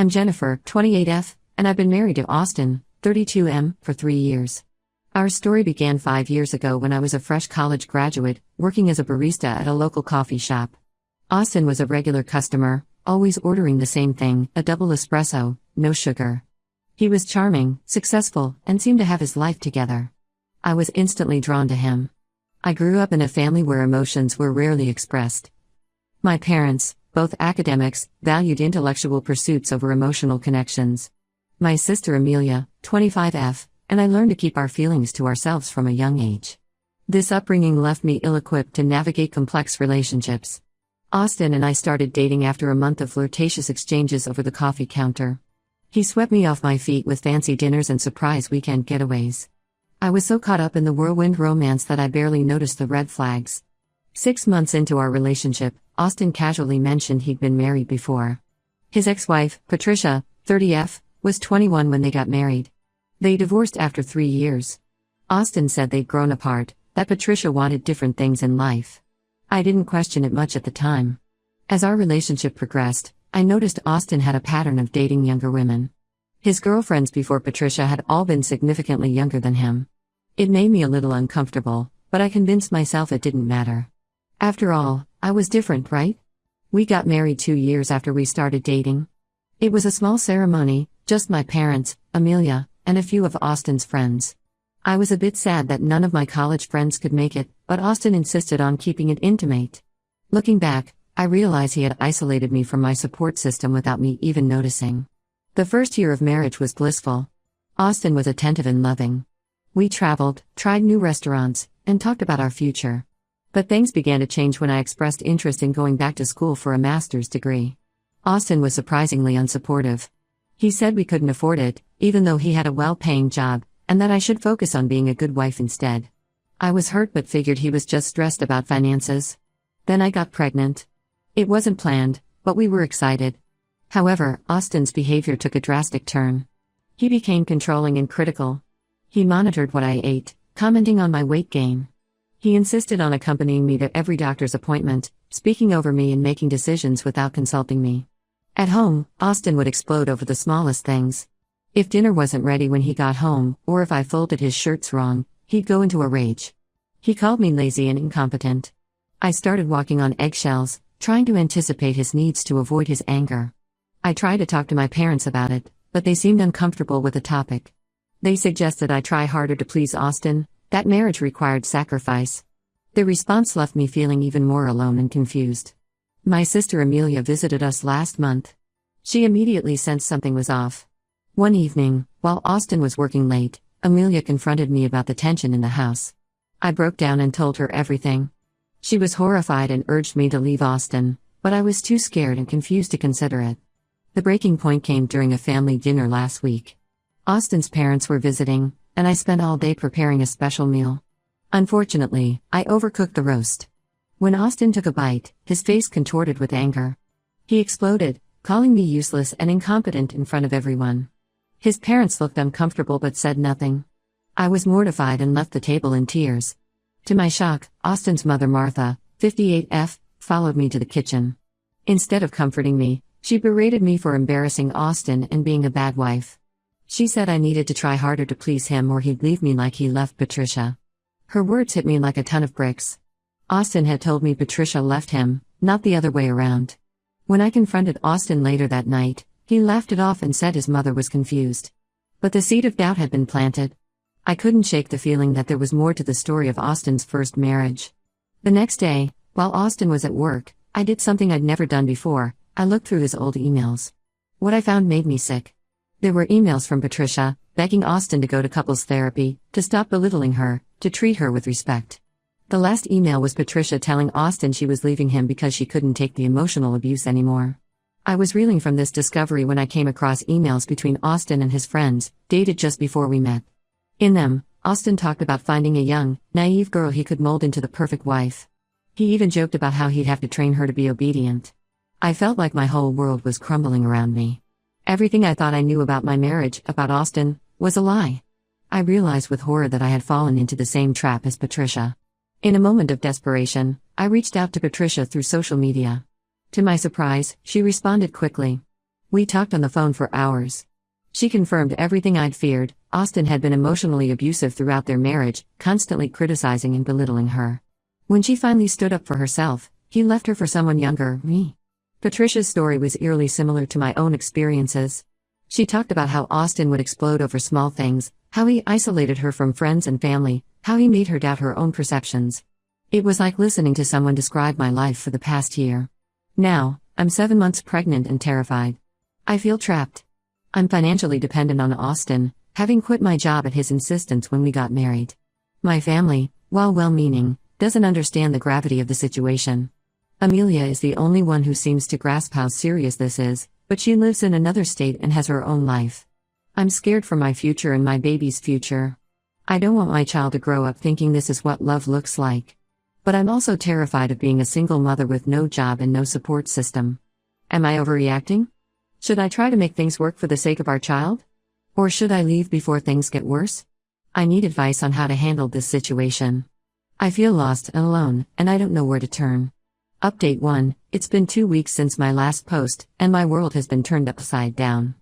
I'm Jennifer, 28F, and I've been married to Austin, 32M, for 3 years. Our story began 5 years ago when I was a fresh college graduate, working as a barista at a local coffee shop. Austin was a regular customer, always ordering the same thing, a double espresso, no sugar. He was charming, successful, and seemed to have his life together. I was instantly drawn to him. I grew up in a family where emotions were rarely expressed. My parents, both academics, valued intellectual pursuits over emotional connections. My sister Amelia, 25F, and I learned to keep our feelings to ourselves from a young age. This upbringing left me ill-equipped to navigate complex relationships. Austin and I started dating after a month of flirtatious exchanges over the coffee counter. He swept me off my feet with fancy dinners and surprise weekend getaways. I was so caught up in the whirlwind romance that I barely noticed the red flags. 6 months into our relationship, Austin casually mentioned he'd been married before. His ex-wife, Patricia, 30F, was 21 when they got married. They divorced after 3 years. Austin said they'd grown apart, that Patricia wanted different things in life. I didn't question it much at the time. As our relationship progressed, I noticed Austin had a pattern of dating younger women. His girlfriends before Patricia had all been significantly younger than him. It made me a little uncomfortable, but I convinced myself it didn't matter. After all, I was different, right? We got married 2 years after we started dating. It was a small ceremony, just my parents, Amelia, and a few of Austin's friends. I was a bit sad that none of my college friends could make it, but Austin insisted on keeping it intimate. Looking back, I realize he had isolated me from my support system without me even noticing. The first year of marriage was blissful. Austin was attentive and loving. We traveled, tried new restaurants, and talked about our future. But things began to change when I expressed interest in going back to school for a master's degree. Austin was surprisingly unsupportive. He said we couldn't afford it, even though he had a well-paying job, and that I should focus on being a good wife instead. I was hurt but figured he was just stressed about finances. Then I got pregnant. It wasn't planned, but we were excited. However, Austin's behavior took a drastic turn. He became controlling and critical. He monitored what I ate, commenting on my weight gain. He insisted on accompanying me to every doctor's appointment, speaking over me and making decisions without consulting me. At home, Austin would explode over the smallest things. If dinner wasn't ready when he got home, or if I folded his shirts wrong, he'd go into a rage. He called me lazy and incompetent. I started walking on eggshells, trying to anticipate his needs to avoid his anger. I tried to talk to my parents about it, but they seemed uncomfortable with the topic. They suggested I try harder to please Austin, that marriage required sacrifice. The response left me feeling even more alone and confused. My sister Amelia visited us last month. She immediately sensed something was off. One evening, while Austin was working late, Amelia confronted me about the tension in the house. I broke down and told her everything. She was horrified and urged me to leave Austin, but I was too scared and confused to consider it. The breaking point came during a family dinner last week. Austin's parents were visiting, and I spent all day preparing a special meal. Unfortunately, I overcooked the roast. When Austin took a bite, his face contorted with anger. He exploded, calling me useless and incompetent in front of everyone. His parents looked uncomfortable but said nothing. I was mortified and left the table in tears. To my shock, Austin's mother Martha, 58F, followed me to the kitchen. Instead of comforting me, she berated me for embarrassing Austin and being a bad wife. She said I needed to try harder to please him or he'd leave me like he left Patricia. Her words hit me like a ton of bricks. Austin had told me Patricia left him, not the other way around. When I confronted Austin later that night, he laughed it off and said his mother was confused. But the seed of doubt had been planted. I couldn't shake the feeling that there was more to the story of Austin's first marriage. The next day, while Austin was at work, I did something I'd never done before. I looked through his old emails. What I found made me sick. There were emails from Patricia, begging Austin to go to couples therapy, to stop belittling her, to treat her with respect. The last email was Patricia telling Austin she was leaving him because she couldn't take the emotional abuse anymore. I was reeling from this discovery when I came across emails between Austin and his friends, dated just before we met. In them, Austin talked about finding a young, naive girl he could mold into the perfect wife. He even joked about how he'd have to train her to be obedient. I felt like my whole world was crumbling around me. Everything I thought I knew about my marriage, about Austin, was a lie. I realized with horror that I had fallen into the same trap as Patricia. In a moment of desperation, I reached out to Patricia through social media. To my surprise, she responded quickly. We talked on the phone for hours. She confirmed everything I'd feared. Austin had been emotionally abusive throughout their marriage, constantly criticizing and belittling her. When she finally stood up for herself, he left her for someone younger, me. Patricia's story was eerily similar to my own experiences. She talked about how Austin would explode over small things, how he isolated her from friends and family, how he made her doubt her own perceptions. It was like listening to someone describe my life for the past year. Now, I'm 7 months pregnant and terrified. I feel trapped. I'm financially dependent on Austin, having quit my job at his insistence when we got married. My family, while well-meaning, doesn't understand the gravity of the situation. Amelia is the only one who seems to grasp how serious this is, but she lives in another state and has her own life. I'm scared for my future and my baby's future. I don't want my child to grow up thinking this is what love looks like. But I'm also terrified of being a single mother with no job and no support system. Am I overreacting? Should I try to make things work for the sake of our child? Or should I leave before things get worse? I need advice on how to handle this situation. I feel lost and alone, and I don't know where to turn. Update 1. It's been 2 weeks since my last post, and my world has been turned upside down.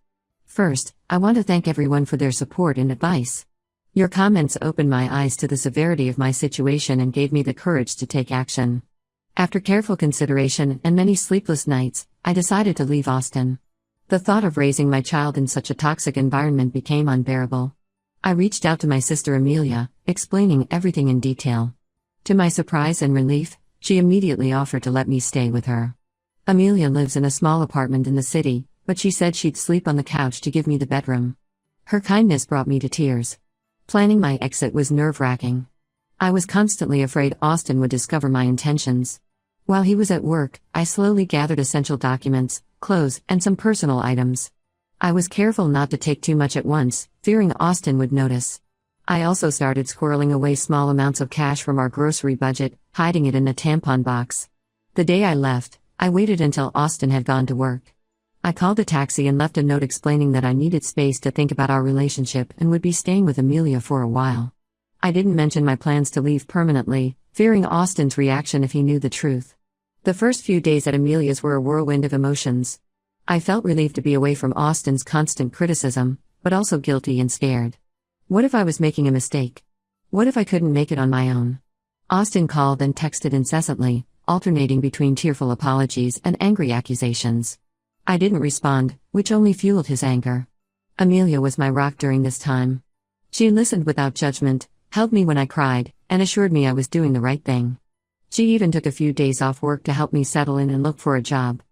First, I want to thank everyone for their support and advice. Your comments opened my eyes to the severity of my situation and gave me the courage to take action. After careful consideration and many sleepless nights, I decided to leave Austin. The thought of raising my child in such a toxic environment became unbearable. I reached out to my sister Amelia, explaining everything in detail. To my surprise and relief, she immediately offered to let me stay with her. Amelia lives in a small apartment in the city, but she said she'd sleep on the couch to give me the bedroom. Her kindness brought me to tears. Planning my exit was nerve-wracking. I was constantly afraid Austin would discover my intentions. While he was at work, I slowly gathered essential documents, clothes, and some personal items. I was careful not to take too much at once, fearing Austin would notice. I also started squirreling away small amounts of cash from our grocery budget, hiding it in a tampon box. The day I left, I waited until Austin had gone to work. I called a taxi and left a note explaining that I needed space to think about our relationship and would be staying with Amelia for a while. I didn't mention my plans to leave permanently, fearing Austin's reaction if he knew the truth. The first few days at Amelia's were a whirlwind of emotions. I felt relieved to be away from Austin's constant criticism, but also guilty and scared. What if I was making a mistake? What if I couldn't make it on my own? Austin called and texted incessantly, alternating between tearful apologies and angry accusations. I didn't respond, which only fueled his anger. Amelia was my rock during this time. She listened without judgment, held me when I cried, and assured me I was doing the right thing. She even took a few days off work to help me settle in and look for a job.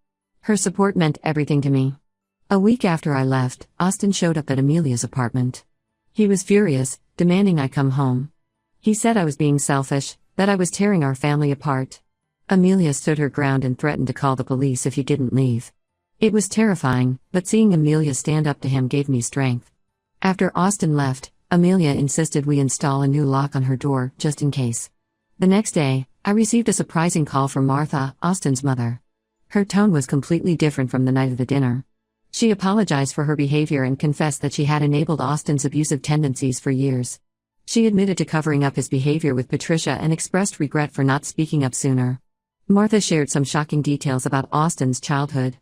Her support meant everything to me. A week after I left, Austin showed up at Amelia's apartment. He was furious, demanding I come home. He said I was being selfish, that I was tearing our family apart. Amelia stood her ground and threatened to call the police if he didn't leave. It was terrifying, but seeing Amelia stand up to him gave me strength. After Austin left, Amelia insisted we install a new lock on her door, just in case. The next day, I received a surprising call from Martha, Austin's mother. Her tone was completely different from the night of the dinner. She apologized for her behavior and confessed that she had enabled Austin's abusive tendencies for years. She admitted to covering up his behavior with Patricia and expressed regret for not speaking up sooner. Martha shared some shocking details about Austin's childhood.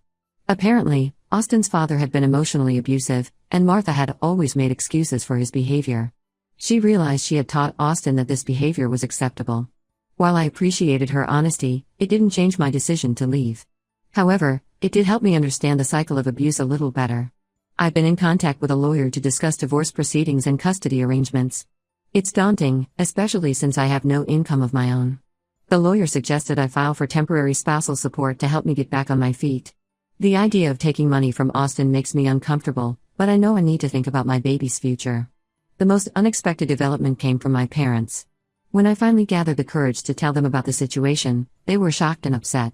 Apparently, Austin's father had been emotionally abusive, and Martha had always made excuses for his behavior. She realized she had taught Austin that this behavior was acceptable. While I appreciated her honesty, it didn't change my decision to leave. However, it did help me understand the cycle of abuse a little better. I've been in contact with a lawyer to discuss divorce proceedings and custody arrangements. It's daunting, especially since I have no income of my own. The lawyer suggested I file for temporary spousal support to help me get back on my feet. The idea of taking money from Austin makes me uncomfortable, but I know I need to think about my baby's future. The most unexpected development came from my parents. When I finally gathered the courage to tell them about the situation, they were shocked and upset.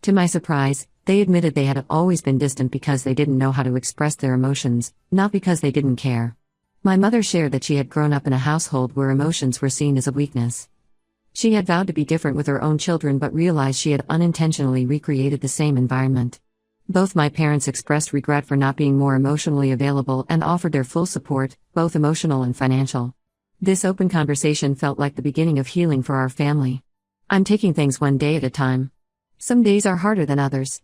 To my surprise, they admitted they had always been distant because they didn't know how to express their emotions, not because they didn't care. My mother shared that she had grown up in a household where emotions were seen as a weakness. She had vowed to be different with her own children but realized she had unintentionally recreated the same environment. Both my parents expressed regret for not being more emotionally available and offered their full support, both emotional and financial. This open conversation felt like the beginning of healing for our family. I'm taking things one day at a time. Some days are harder than others.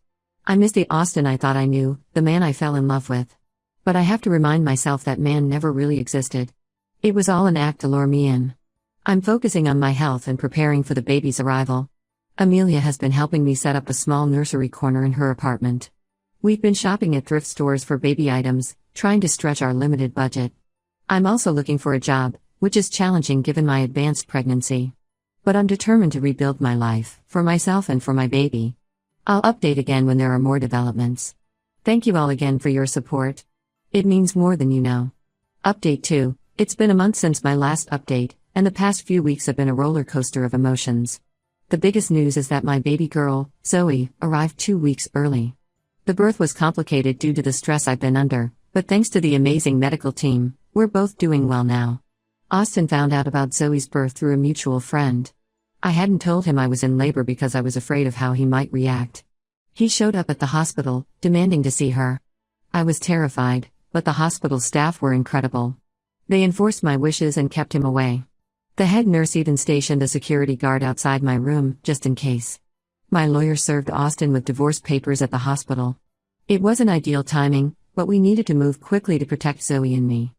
I miss the Austin I thought I knew, the man I fell in love with. But I have to remind myself that man never really existed. It was all an act to lure me in. I'm focusing on my health and preparing for the baby's arrival. Amelia has been helping me set up a small nursery corner in her apartment. We've been shopping at thrift stores for baby items, trying to stretch our limited budget. I'm also looking for a job, which is challenging given my advanced pregnancy. But I'm determined to rebuild my life, for myself and for my baby. I'll update again when there are more developments. Thank you all again for your support. It means more than you know. Update 2. It's been a month since my last update, and the past few weeks have been a roller coaster of emotions. The biggest news is that my baby girl, Zoe, arrived 2 weeks early. The birth was complicated due to the stress I've been under, but thanks to the amazing medical team, we're both doing well now. Austin found out about Zoe's birth through a mutual friend. I hadn't told him I was in labor because I was afraid of how he might react. He showed up at the hospital, demanding to see her. I was terrified, but the hospital staff were incredible. They enforced my wishes and kept him away. The head nurse even stationed a security guard outside my room, just in case. My lawyer served Austin with divorce papers at the hospital. It wasn't ideal timing, but we needed to move quickly to protect Zoe and me.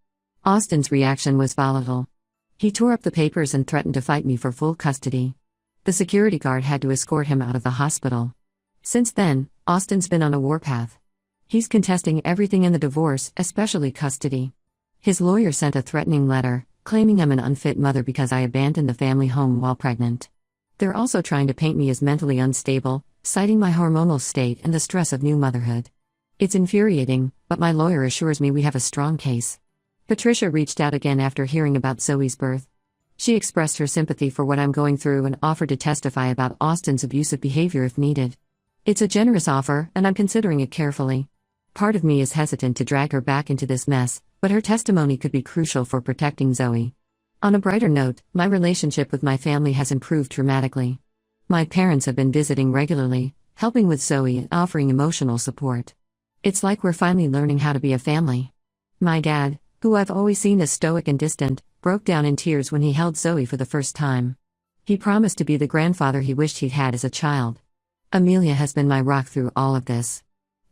Austin's reaction was volatile. He tore up the papers and threatened to fight me for full custody. The security guard had to escort him out of the hospital. Since then, Austin's been on a warpath. He's contesting everything in the divorce, especially custody. His lawyer sent a threatening letter, claiming I'm an unfit mother because I abandoned the family home while pregnant. They're also trying to paint me as mentally unstable, citing my hormonal state and the stress of new motherhood. It's infuriating, but my lawyer assures me we have a strong case. Patricia reached out again after hearing about Zoe's birth. She expressed her sympathy for what I'm going through and offered to testify about Austin's abusive behavior if needed. It's a generous offer, and I'm considering it carefully. Part of me is hesitant to drag her back into this mess, but her testimony could be crucial for protecting Zoe. On a brighter note, my relationship with my family has improved dramatically. My parents have been visiting regularly, helping with Zoe and offering emotional support. It's like we're finally learning how to be a family. My dad, who I've always seen as stoic and distant, broke down in tears when he held Zoe for the first time. He promised to be the grandfather he wished he'd had as a child. Amelia has been my rock through all of this.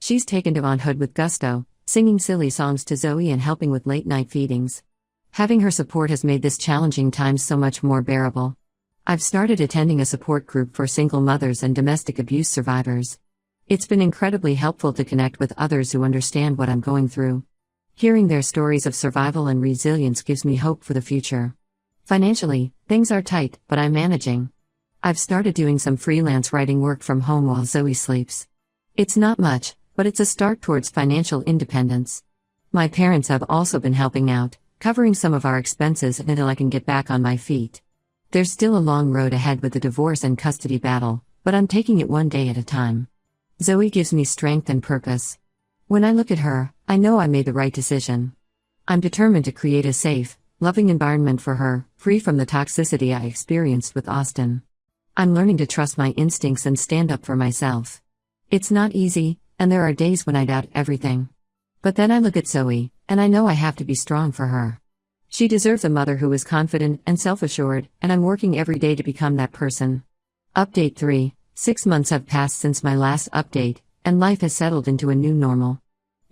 She's taken to aunthood with gusto, singing silly songs to Zoe and helping with late-night feedings. Having her support has made this challenging time so much more bearable. I've started attending a support group for single mothers and domestic abuse survivors. It's been incredibly helpful to connect with others who understand what I'm going through. Hearing their stories of survival and resilience gives me hope for the future. Financially, things are tight, but I'm managing. I've started doing some freelance writing work from home while Zoe sleeps. It's not much, but it's a start towards financial independence. My parents have also been helping out, covering some of our expenses until I can get back on my feet. There's still a long road ahead with the divorce and custody battle, but I'm taking it one day at a time. Zoe gives me strength and purpose. When I look at her, I know I made the right decision. I'm determined to create a safe, loving environment for her, free from the toxicity I experienced with Austin. I'm learning to trust my instincts and stand up for myself. It's not easy, and there are days when I doubt everything. But then I look at Zoe, and I know I have to be strong for her. She deserves a mother who is confident and self-assured, and I'm working every day to become that person. Update 3. 6 months have passed since my last update, and life has settled into a new normal.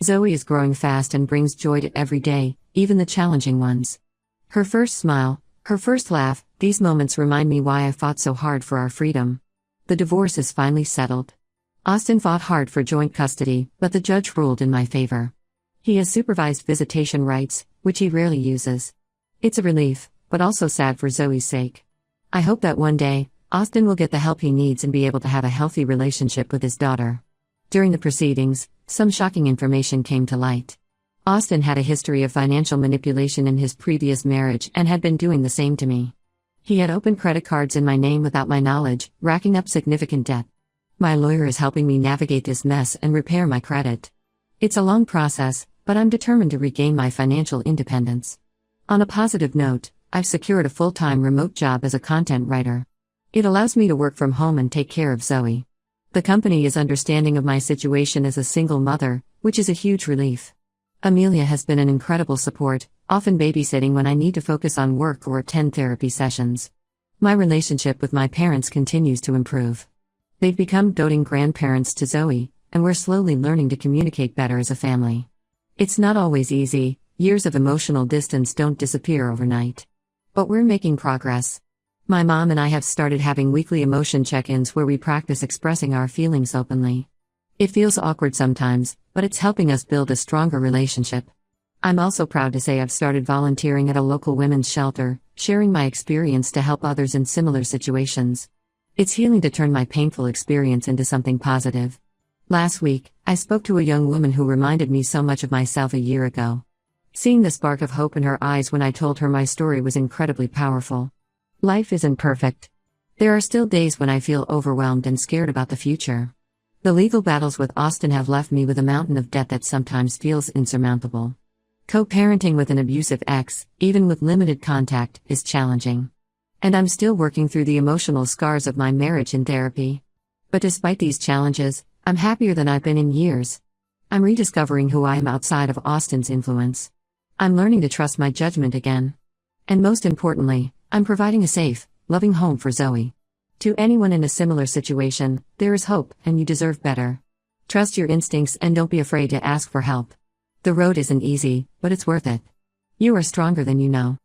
Zoe is growing fast and brings joy to every day, even the challenging ones. Her first smile, her first laugh, these moments remind me why I fought so hard for our freedom. The divorce is finally settled. Austin fought hard for joint custody, but the judge ruled in my favor. He has supervised visitation rights, which he rarely uses. It's a relief, but also sad for Zoe's sake. I hope that one day, Austin will get the help he needs and be able to have a healthy relationship with his daughter. During the proceedings, some shocking information came to light. Austin had a history of financial manipulation in his previous marriage and had been doing the same to me. He had opened credit cards in my name without my knowledge, racking up significant debt. My lawyer is helping me navigate this mess and repair my credit. It's a long process, but I'm determined to regain my financial independence. On a positive note, I've secured a full-time remote job as a content writer. It allows me to work from home and take care of Zoe. The company is understanding of my situation as a single mother, which is a huge relief. Amelia has been an incredible support, often babysitting when I need to focus on work or attend therapy sessions. My relationship with my parents continues to improve. They've become doting grandparents to Zoe, and we're slowly learning to communicate better as a family. It's not always easy, years of emotional distance don't disappear overnight. But we're making progress. My mom and I have started having weekly emotion check-ins where we practice expressing our feelings openly. It feels awkward sometimes, but it's helping us build a stronger relationship. I'm also proud to say I've started volunteering at a local women's shelter, sharing my experience to help others in similar situations. It's healing to turn my painful experience into something positive. Last week, I spoke to a young woman who reminded me so much of myself a year ago. Seeing the spark of hope in her eyes when I told her my story was incredibly powerful. Life isn't perfect. There are still days when I feel overwhelmed and scared about the future. The legal battles with Austin have left me with a mountain of debt that sometimes feels insurmountable. Co-parenting with an abusive ex, even with limited contact, is challenging. And I'm still working through the emotional scars of my marriage in therapy. But despite these challenges, I'm happier than I've been in years. I'm rediscovering who I am outside of Austin's influence. I'm learning to trust my judgment again. And most importantly, I'm providing a safe, loving home for Zoe. To anyone in a similar situation, there is hope, and you deserve better. Trust your instincts and don't be afraid to ask for help. The road isn't easy, but it's worth it. You are stronger than you know.